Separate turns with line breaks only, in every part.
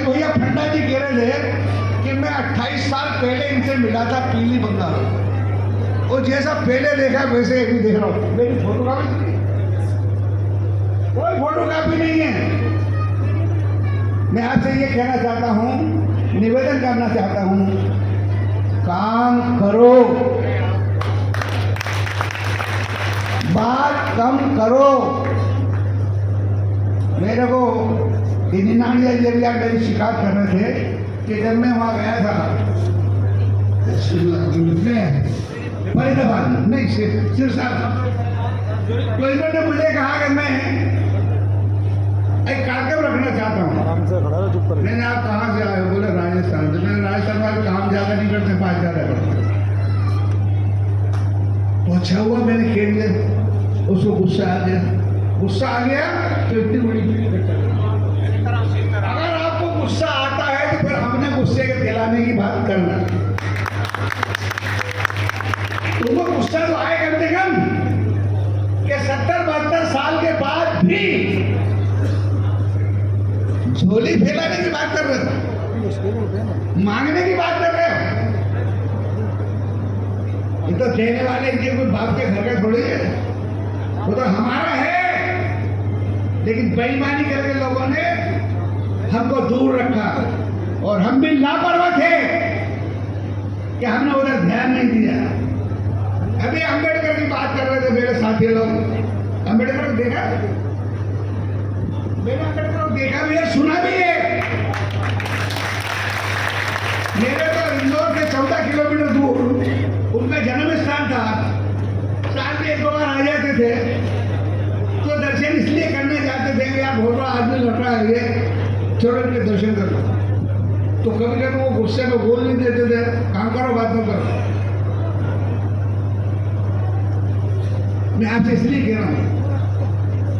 एक भैया फंडा जी कह रहे थे कि मैं 28 साल पहले इनसे मिला था पीली बंगाल, और जैसा पहले देखा वैसे अभी देख रहा हूँ। मेरी फोटो कापी नहीं, कोई फोटो कापी नहीं है। मैं आपसे ये कहना चाहता हूँ, निवेदन करना चाहता हूँ, काम करो, बात कम करो। मेरे को निनानिया जी भी मेरी शिकायत कर रहे थे कि जब मैं वहाँ गया था फरीदाबाद, नहीं सिरसा, तो इन्होंने मुझे कहा कि मैं एक कार्यक्रम रखना चाहता हूँ। मैंने आप कहाँ से आए हो? बोले राजस्थान से। मैंने राजस्थान वाले काम ज़्यादा नहीं करते, 5 ज़्यादा करते। तो अच्छा हुआ मैंने कह दिया, उसको गुस्सा आ गया। गुस्सा आ गया तो इतनी बड़ी अगर आपको गुस्सा आता है तो फिर हमने गुस्से के दिलाने की बात करना। तुमको गुस्सा तो आए कम से कम कि 70-72 साल के बाद भी झोली फैलाने की बात कर रहे हो, मांगने की बात कर रहे हो। ये तो देने वाले इनके कोई बाप के घर का थोड़ी है, वो तो हमारा है। लेकिन बेईमानी करके लोगों ने हमको दूर रखा, और हम भी लापरवाह थे कि हमने उधर ध्यान नहीं दिया। अभी अंबेडकर की बात कर रहे थे मेरे साथी लोग। अंबेडकर को देखा, मैंने अंबेडकर को देखा भी है, सुना भी है। मेरे तो इंदौर से 14 किलोमीटर दूर उनका जन्म स्थान था। साल में 1-2 बार आ जाते थे, तो दर्शन इसलिए करने जाते थे कि यार बहुत बड़ा आदमी लौट रहा है, ये छोड़ के दर्शन करो। तो कभी कभी वो गुस्से में बोल नहीं देते थे, काम करो बात में करो। मैं आपसे इसलिए कह रहा हूँ,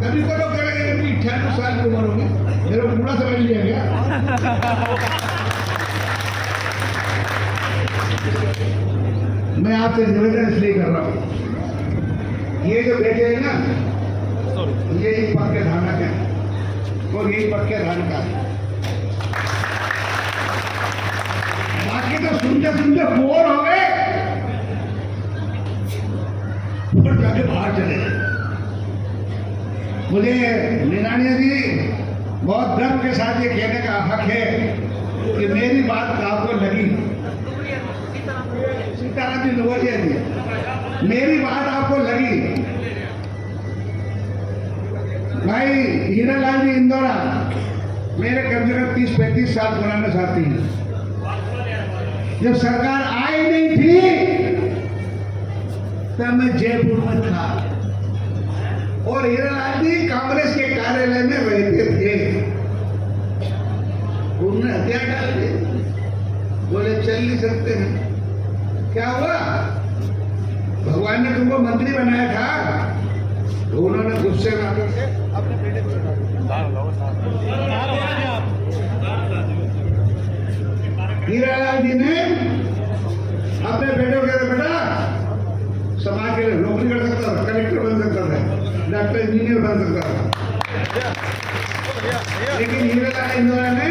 कभी को लोग कहेंगे कि 98 साल की उम्र होगी, मेरे को पूरा समझ लिया गया। मैं आपसे निवेदन इसलिए कर रहा हूँ, ये जो बैठे हैं ना, ये एक पक्के धानक है और ये पक्के धानक है। बाकी तो सुनते सुनते बोर हो गए और जाके बाहर चले गए। मुझे निनानिया जी बहुत गर्व के साथ ये कहने का हक है कि मेरी बात आपको लगी, सीताराम जी नवलिया जी, मेरी बात आपको लगी। भाई हीरालाल जी इंदौरा मेरे कम से कम 30-35 साल पुराने साथी हैं। जब सरकार आई नहीं थी तब मैं जयपुर में था, और हीरालाल जी कांग्रेस के कार्यालय में रहते थे। उन्होंने हथियार डाल दिए, बोले चल नहीं सकते हैं। क्या हुआ? भगवान ने तुमको मंत्री बनाया था, तो उन्होंने गुस्से में आकर के अपने बेटे को हीरालाल जी ने अपने बेटे को कहते, बेटा समाज के लिए नौकरी कर सकता था, कलेक्टर बन सकता था, डॉक्टर इंजीनियर बन सकता था। लेकिन हीरालाल इंदौरा ने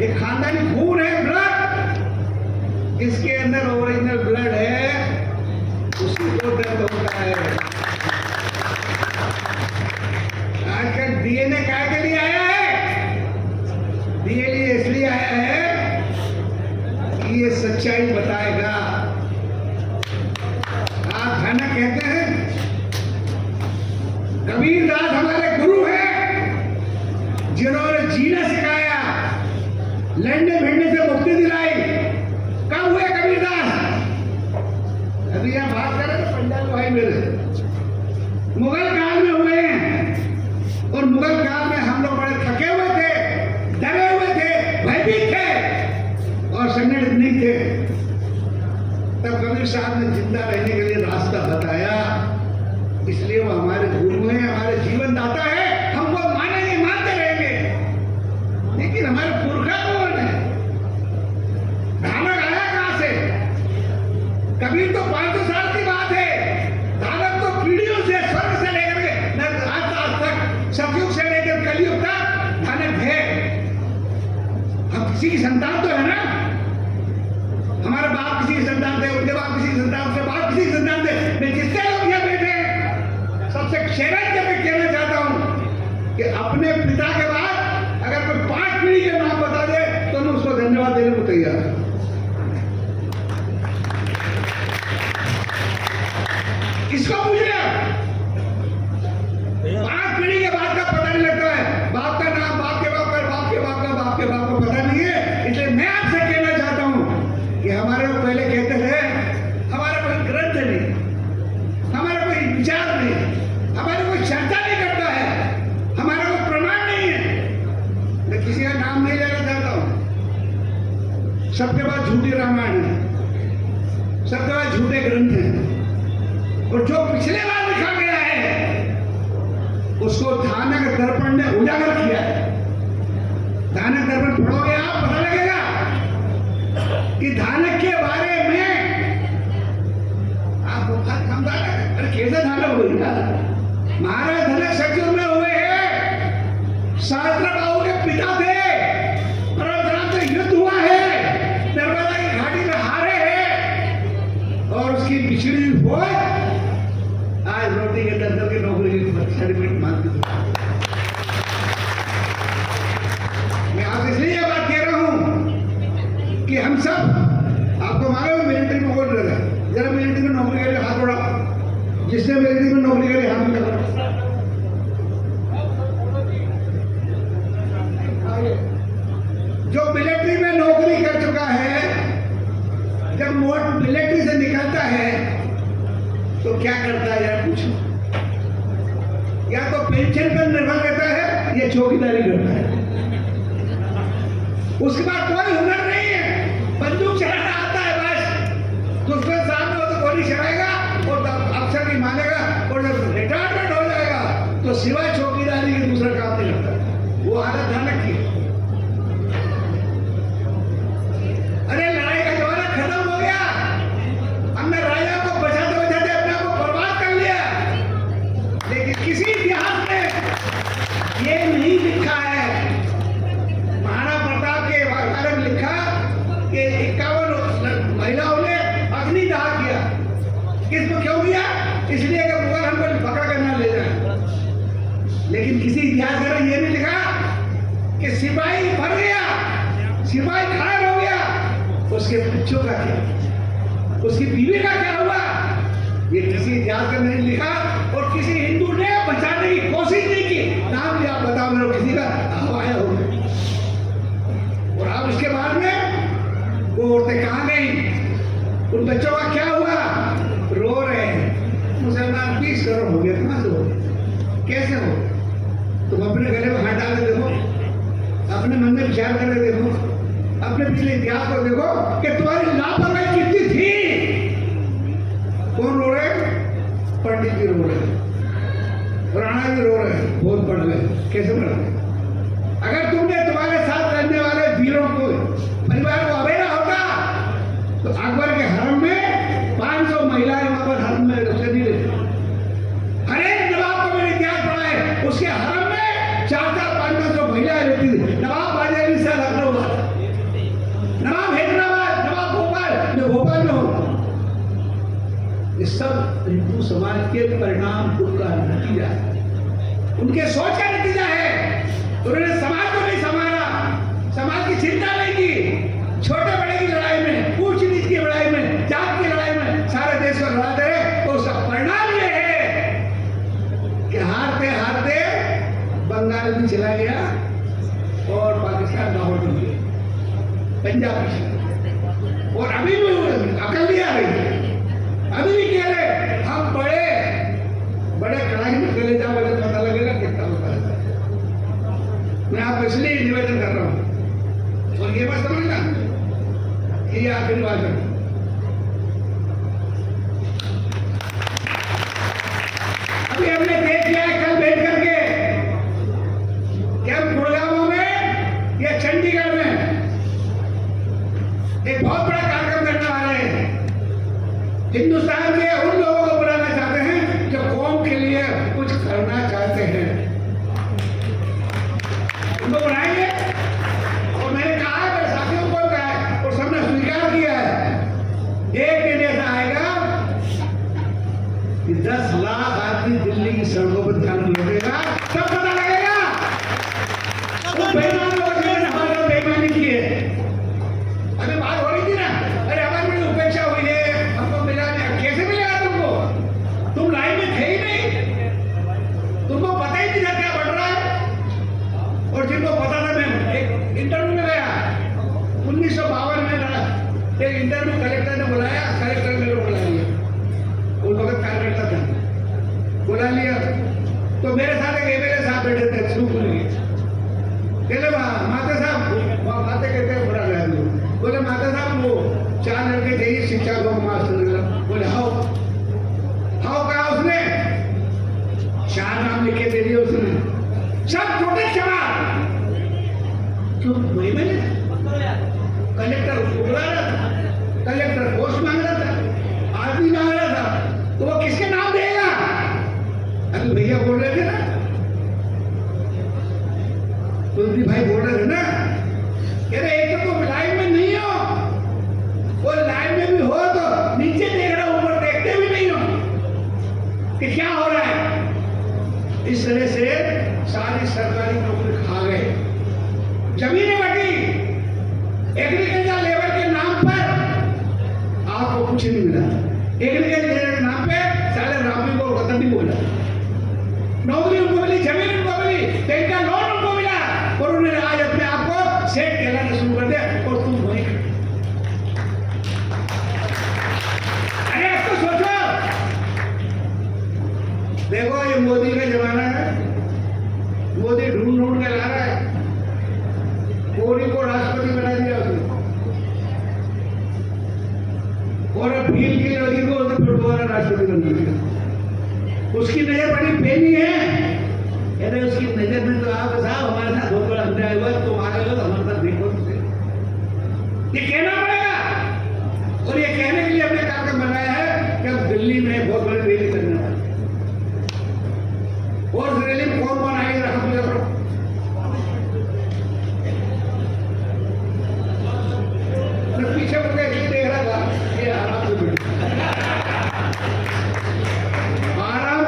एक खानदानी खून है, ब्लड, इसके अंदर ओरिजिनल ब्लड है, उसी को दर्द होता है। आजकल डीएनए काय के लिए आया है? डीएनए इसलिए आया है कि ये सच्चाई बताएगा। आप है ना कहते हैं, कबीरदास हमारे गुरु हैं जिन्होंने जीना सिखाया, लड़ने भिड़ने से मुक्ति दिलाई। कब हुए कबीरदास? अभी यहाँ बात करें तो पंजाब भाई मेरे मुगल काल में हुए हैं, और मुगल काल में हम लोग बड़े थके हुए थे, डरे हुए थे, भयभीत थे और संगठित नहीं थे। तब कबीर साहब ने जिंदा रहने के लिए रास्ता बताया, इसलिए वो हमारे गुरु हैं, हमारे जीवन दाता है। हमको मानेंगे, मानते रहेंगे। लेकिन हमारे पुरखा कौन है? धानक आया कहां से? कबीर तो 500 साल की बात है, धानक तो पीढ़ियों से, स्वर्ग से लेकर के आज तक, सतयुग से लेकर कलयुग तक धानक है। किसी की संतान तो है ना। हमारे बाप किसी की संतान थे, उनके बाप किसी की संतान थे, बाप किसी की संतान थे। मैं जितने लोग यहाँ बैठे हैं सबसे चैलेंज करके कहना चाहता हूँ कि अपने पिता के बाद अगर कोई 5 पीढ़ी के नाम बता दे तो मैं उसको धन्यवाद देने को तैयार हूं। इसको पूछिए, 5 पीढ़ी के बाद का पता नहीं लगता है। बाप का नाम बाप के बाप का, बाप के बाप का, बाप के बाप को पता नहीं है। इसलिए मैं आपसे कहना चाहता हूं कि हमारे लोग पहले कहते थे हमारा कोई ग्रंथ नहीं, हमारा कोई विचार नहीं, हमारा कोई चर्चा नहीं करता है, हमारा कोई प्रमाण नहीं है। मैं किसी का नाम नहीं लेना चाहता हूं। सबके पास झूठी रामायण है, सबके पास झूठे ग्रंथ हैं, और जो पिछले बार लिखा गया है उसको धानक दर्पण ने उजागर किया है। धानक दर्पण पढ़ोगे आप, पता लगेगा कि धानक के बारे में आप अरे कैसे धानक हुई ना, महाराज धनक सचुर में हुए हैं। सहस्त्रबाहु के पिता थे, परशुराम से युद्ध हुआ है, नर्मदा की घाटी में हारे हैं, और उसकी बिछड़ी हुई फौज आज रोटी के दर्जन की नौकरी की सर्टिफिकेट मांगती है। मैं आपसे इसलिए ये बात कह रहा हूं कि हम सब, आपको मालूम है मिलिट्री में कौन रहता है, जरा मिलिट्री में नौकरी के लिए हाथ उठाओ, जिसने मिलिट्री में नौकरी के लिए हाथ उठाओ। जो मिलिट्री में नौकरी कर चुका है, जब मोट मिलिट्री से निकलता है तो क्या करता है यार पूछो। या तो पेंशन पर निर्भर करता है या चौकीदारी करता है। उसके बाद कोई हुनर नहीं है, बंदूक चलाना आता है बस। तो उसके सामने हो तो गोली चलाएगा और अफसर की मानेगा, और जब रिटायरमेंट हो जाएगा तो सिवाय चौकीदारी के दूसरा काम नहीं करता। वो आदत ध्यान रखिए। अरे लड़ाई का जमाना खत्म हो गया, हमने राजा को बचाते बचाते अपने आप को बर्बाद कर लिया। लेकिन किसी इतिहास में ये नहीं लिखा है, महाराणा प्रताप के बारे में लिखा कि 51 महिलाओं ने अग्निदाह किया। किसको क्यों किया? इसलिए कि मुगल हमको पकड़ कर ना ले जाए। लेकिन किसी इतिहासकार ने ये नहीं लिखा कि सिपाही मर गया, सिपाही घायल हो गया, उसके बच्चों का क्या, उसकी बीवी का क्या हुआ, ये किसी इतिहास में नहीं लिखा। और किसी हिंदू ने बचाने की कोशिश नहीं की। नाम भी आप बताओ मेरे किसी का आया हो। और अब उसके बाद में वो औरतें कहाँ गई, उन बच्चों का क्या हुआ, रो रहे हैं। मुसलमान 20 करोड़ हो गए, कहां से हो गए, कैसे हो? तुम अपने गले में हाथ डाल के देखो, अपने मन में विचार करके देखो, अपने पिछले इतिहास को देखो कि तुम्हारी लापरवाही कितनी थी। कौन रो रहे? पंडित जी रो रहे, राणा जी रो रहे, बहुत पढ़ गए। कैसे पढ़ गए? अगर तुमने तुम्हारे साथ रहने वाले वीरों को, परिवार को अवेला होता तो अकबर के हरम में 500 महिलाएं वहां पर हरम में रुके नहीं रहती। हर एक नवाब को मैंने इतिहास पढ़ा है, उसके हरम में 400-500 महिलाएं रहती थी। नवाब बाजा से लखनऊ, नवाब हैदराबाद, नवाब भोपाल, मैं भोपाल में हूं। ये सब हिंदू समाज के परिणाम, उनका नतीजा है, उनके सोच का नतीजा है। उन्होंने समाज को नहीं संभाला, समाज की चिंता नहीं की। छोटे बड़े की लड़ाई में, ऊंच नीच की लड़ाई में, जात की लड़ाई में सारे देश को लड़ाते रहे। तो उसका परिणाम ये है कि हारते हारते बंगाल भी चला गया और पाकिस्तान लाहौर में गया, पंजाब में। और अभी भी अकल नहीं आ रही, अभी भी कह रहे हम बड़े बड़े कड़ाई में चले जाओ, पता लगेगा कितना होता है। मैं आपको इसलिए निवेदन कर रहा हूं, और ये बात समझना, ये आखिरी बात है। अभी हमने देख लिया है कल बैठ करके कि हम गुड़गांव में या चंडीगढ़ में एक बहुत बड़ा कार्यक्रम करने वाले हैं। हिंदुस्तान के उन लोगों को बुलाना चाहते हैं जो कौम के लिए कुछ करना चाहते हैं, उनको बुलाएंगे। और मैंने कहा है इंटरव्यू कलेक्टर ने बुलाया, कलेक्टर मेरे को बुला लिया, उन वक्त कार्यकर्ता था, बुला लिया तो मेरे साथ एक एमएलए साहब बैठे थे सुखपुर के। कहले माता साहब, माता कहते हैं बड़ा रह दो, बोले माता साहब वो 4 लड़के चाहिए शिक्षा को मास्टर। बोले हाउ कहा उसने, 4 नाम लिख के दे दिए उसने, सब छोटे सवाल क्यों वही मैंने कलेक्टर उसको बुला रहा था, कलेक्टर पोस्ट मांग रहा था, आदमी मांग रहा था, तो वो किसके नाम देगा? अभी भैया बोल रहे थे ना, तुलसी भाई बोल रहे थे ना, कह रहे एक तो लाइन में नहीं हो, वो लाइन में भी हो तो नीचे देख रहे हो, ऊपर देखते भी नहीं हो कि क्या हो रहा है। इस तरह से सारी सरकारी नौकरी खा गए, जमीनें बटी, एग्रीकल्चर लेबर के नाम पर आपको कुछ नहीं मिला, एग्रीकल्चर लेबर के नाम पे साले रामी को वतन नहीं बोला, नौकरी उनको मिली, जमीन उनको मिली, बैंक का लोन उनको मिला, और उन्होंने आज अपने आप को सेठ कहलाना शुरू कर दिया और तुम वही। अरे अब तो सोचो, देखो ये मोदी का जमाना है, मोदी ढूंढ के ला रहा है, कोहली को राष्ट्रपति बना दिया उसने, और अब भील की नदी को फिर दोबारा राष्ट्रपति बना दिया। उसकी नजर बड़ी पेनी है, अरे उसकी नजर में तो आप साहब हमारे साथ बहुत बड़ा अन्याय हुआ, तुम आगे लो हमारे साथ देखो, ये कहना पड़ेगा। और ये कहने के लिए हमने कार्यक्रम बनाया है कि अब दिल्ली में बहुत बड़ी रैली करने वाले, और उस रैली में कौन आएगा रखा पूजा करो, पीछे मुझे देख रहा था, ये आराम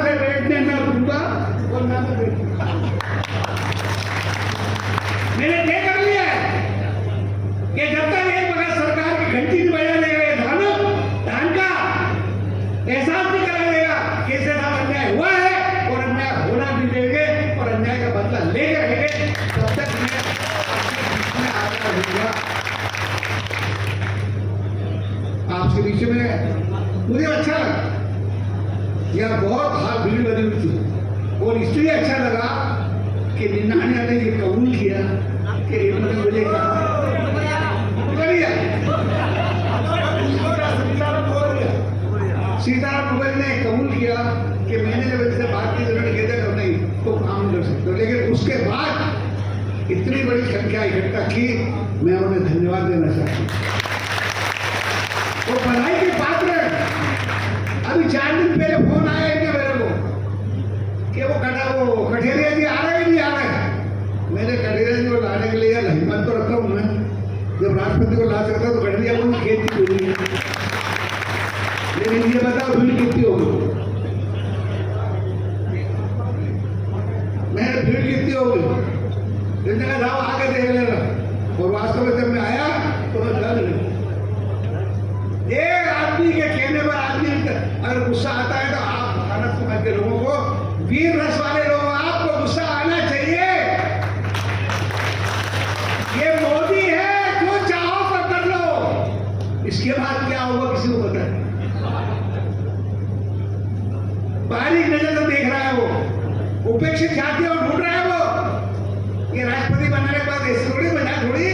से बैठने मैं दूंगा और मैं मैंने तय कर लिया है कि जब तक एक बार सरकार की घंटी नहीं बजा देगा, धान का एहसास नहीं करा देगा कि इससे साथ अन्याय हुआ है और अन्याय होना भी देंगे और अन्याय का बदला लेके रहेंगे, तब तक मैं आगे रहूंगा आपके बीच में। मुझे अच्छा लगा, यह बहुत हाल भीड़ बनी हुई थी, और इसलिए अच्छा लगा कि निन्नानिया ने ये कबूल किया कि मुझे सीताराम मुगल ने कबूल किया कि मैंने जब इनसे बात की, उन्होंने कहते तो नहीं तो काम नहीं कर सकते, लेकिन उसके बाद इतनी बड़ी संख्या इकट्ठा की, मैं उन्हें धन्यवाद देना चाहता हूँ। वो बधाई के पात्र है। अभी 4 दिन पहले फोन आया है मेरे को कि वो कठेरिया जी आ रहे हैं, नहीं आ रहे। मैंने कठेरिया जी को लाने के लिए हिम्मत तो रखता हूँ मैं, जब राष्ट्रपति को ला सकता तो कठेरिया को खेती होगी, लेकिन ये बताओ भीड़ कितनी होगी, मैंने भीड़ कितनी होगी, जिसने कहा आगे देख लेना, और वास्तव में जब मैं आया तो मैं डर गया। एक आदमी के कहने पर आदमी अगर गुस्सा आता है तो आप भारत समाज के लोगों को, वीर रस वाले लोग, आपको गुस्सा आना चाहिए। ये मोदी है, जो चाहो तो कर लो, इसके बाद क्या होगा किसी को पता नहीं। बारीक नजर से देख रहा है वो, उपेक्षित जाति और ढूंढ रहा है वो। ये राष्ट्रपति बनने के बाद ऐसी थोड़ी मजाक थोड़ी,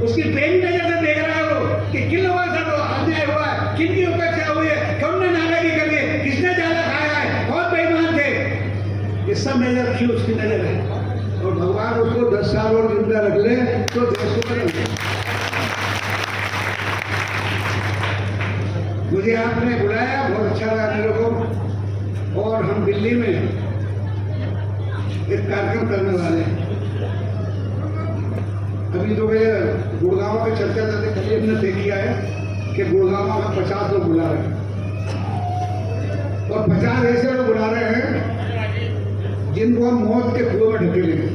उसकी प्रेमी नजर से देख रहा है वो कि किन लोगों से तो अन्याय हुआ है, किनकी उपेक्षा हुई है, कौन ने नालायकी करी है, किसने ज्यादा खाया है, बहुत बेईमान थे, ये सब नजर रखी उसकी नजर है। और भगवान उसको 10 साल और जिंदा रख ले तो देश को करेंगे। मुझे आपने बुलाया, बहुत अच्छा लगा मेरे को, और हम दिल्ली में एक कार्यक्रम करने वाले हैं। अभी जो मैं गुड़गांव पे चर्चा करते कल हमने तय किया है कि गुड़गांव में 50 लोग बुला रहे हैं, और 50 ऐसे लोग बुला रहे हैं जिनको हम मौत के कुएं में ढकेलेंगे।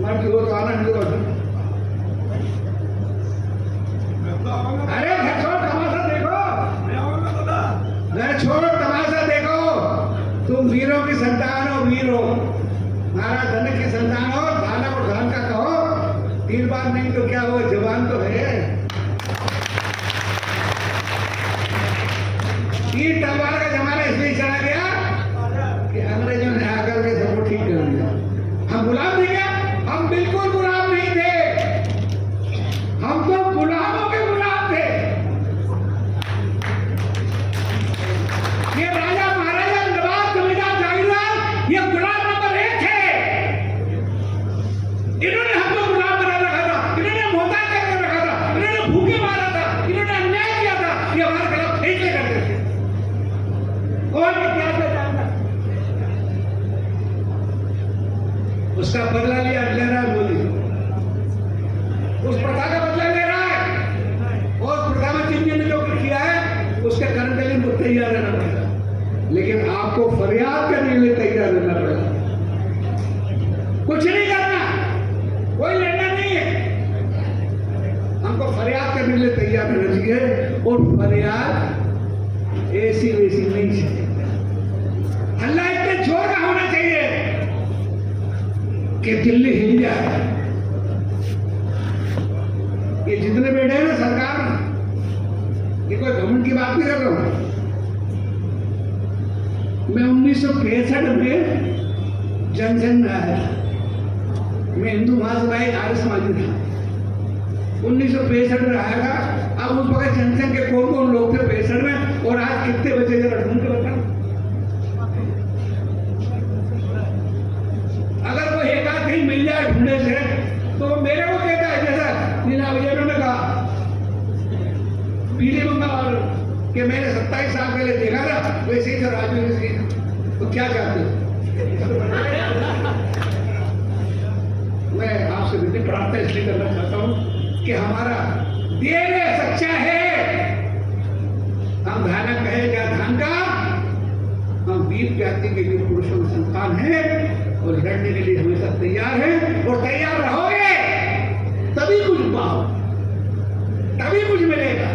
मर्द हो तो आना, नहीं तो अरे घर छोड़ तमाशा देखो, घर छोड़ तमाशा देखो, तुम वीरों की संतान हो, वीर हो, महाराज धन की संतान हो, धान और धान का कहो, 3 बार नहीं तो क्या हो, जवान तो है। तीर तलवार का जमाना इसलिए चला गया कि अंग्रेजों ने आकर के सबको ठीक कर दिया। हम गुलाम थे क्या? हम बिल्कुल गुलाम नहीं थे, हम तो गुलामों के गुलाम थे। ये राजा महाराजा नवाब जमींदार जागीरदार ये गुलाम नंबर 1 थे। इन्होंने हमको गुलाम बना रखा था, इन्होंने मोहताज करके रखा था, इन्होंने भूखे मारा था, इन्होंने अन्याय किया था, ये हमारे खिलाफ फैसले करते थे। कौन इतिहास में जानता? उसका बदला लिया ले रहा है मोदी, उस प्रथा का बदला ले रहा है। और प्रधानमंत्री जी ने जो किया है उसके करने के लिए तो तैयार रहना पड़ेगा, लेकिन आपको फरियाद करने के लिए तैयार रहना पड़ेगा। कुछ नहीं करना, कोई लड़ना नहीं है, हमको फरियाद करने के लिए तैयार रहना चाहिए। और फरियाद ऐसी वैसी नहीं चाहिए, हल्ला इतने जोर का होना चाहिए कि दिल्ली हिल जाए। ये जितने बैठे हैं ना सरकार में, ये कोई घमंड की बात नहीं कर रहा हूं मैं। 1965 में जनसंघ में आया, मैं हिंदू महासभा एक आर्य समाजी था। 1965 में आया था। अब उस वक्त जनसंघ के कौन कौन लोग थे 65 में, और आज कितने बचे जरा ढूंढ के बताओ। अगर वो एक आध कहीं मिल जाए ढूंढने से तो वो मेरे को कहता है, जैसा नीला विजय ने कहा पीली बंगाल कि मैंने 27 साल पहले देखा था, वैसे ही था राजनीति से। तो क्या चाहते हो? मैं आपसे विनती प्रार्थना इसलिए करना चाहता हूं कि हमारा देर सच्चा है। हम धानक कहे क्या धान का, हम वीर जाति के लिए पुरुषों की संतान है और लड़ने के लिए हमेशा तैयार है। और तैयार रहोगे तभी कुछ पाओ, तभी कुछ मिलेगा।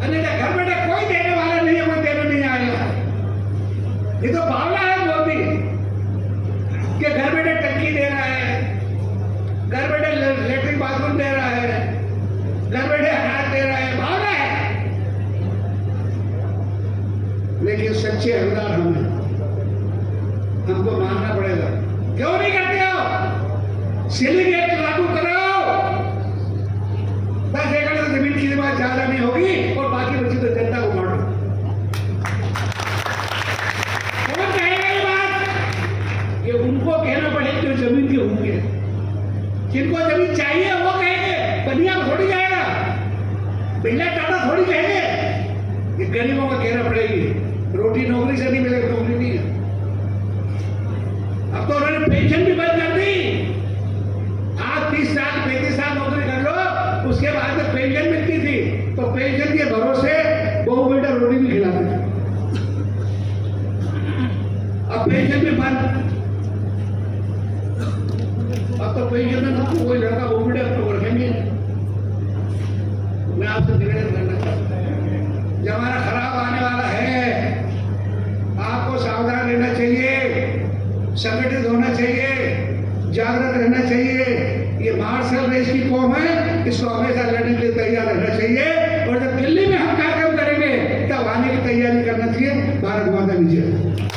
अन्यथा घर बैठे कोई देने वाला नहीं है, कोई देने नहीं आएगा। ये तो भावना है मोदी कि घर बैठे टंकी दे रहा है, घर बैठे लेटरिन बाथरूम दे रहा है, घर बैठे अनाज दे रहा है, भावना है। लेकिन सच्चे हकदार हम हैं, हमको मानना पड़ेगा। क्यों नहीं करते हो? सीलिंग एक्ट लागू करो, 10 एकड़ से जमीन की बात ज्यादा नहीं होगी और बाकी बची तो जनता को बांटो। कौन कहेगा ये बात? ये उनको कहना पड़ेगा जो जमीन के होंगे। जिनको जमीन चाहिए वो कहेंगे, बनिया थोड़ी जाएगा, बिल्ला टाटा थोड़ी कहेंगे। ये गरीबों को कहना पड़ेगी, रोटी नौकरी से नहीं मिलेगी, नौकरी नहीं है। अब तो उन्होंने पेंशन भी बंद कर दी। आज 30 साल 35 साल नौकरी कर लो, उसके बाद में पेंशन मिलती थी, तो पेंशन के भरोसे बहू बेटा रोटी भी खिलाते थे। अब पेंशन भी बंद। अब तो पेंशन में कोई लड़का बहू बेटा तो रखेंगे। मैं आपसे निवेदन करना चाहता हूं, जमाना खराब आने वाला है, आपको सावधान रहना चाहिए, संगठित होना चाहिए, जागृत रहना चाहिए। ये मार्शल रेस की कौम है, इसको हमेशा लड़ने के लिए तैयार रहना चाहिए। और जब दिल्ली में हम कार्यक्रम करेंगे तब आने की तैयारी करना चाहिए। भारत माता की जय।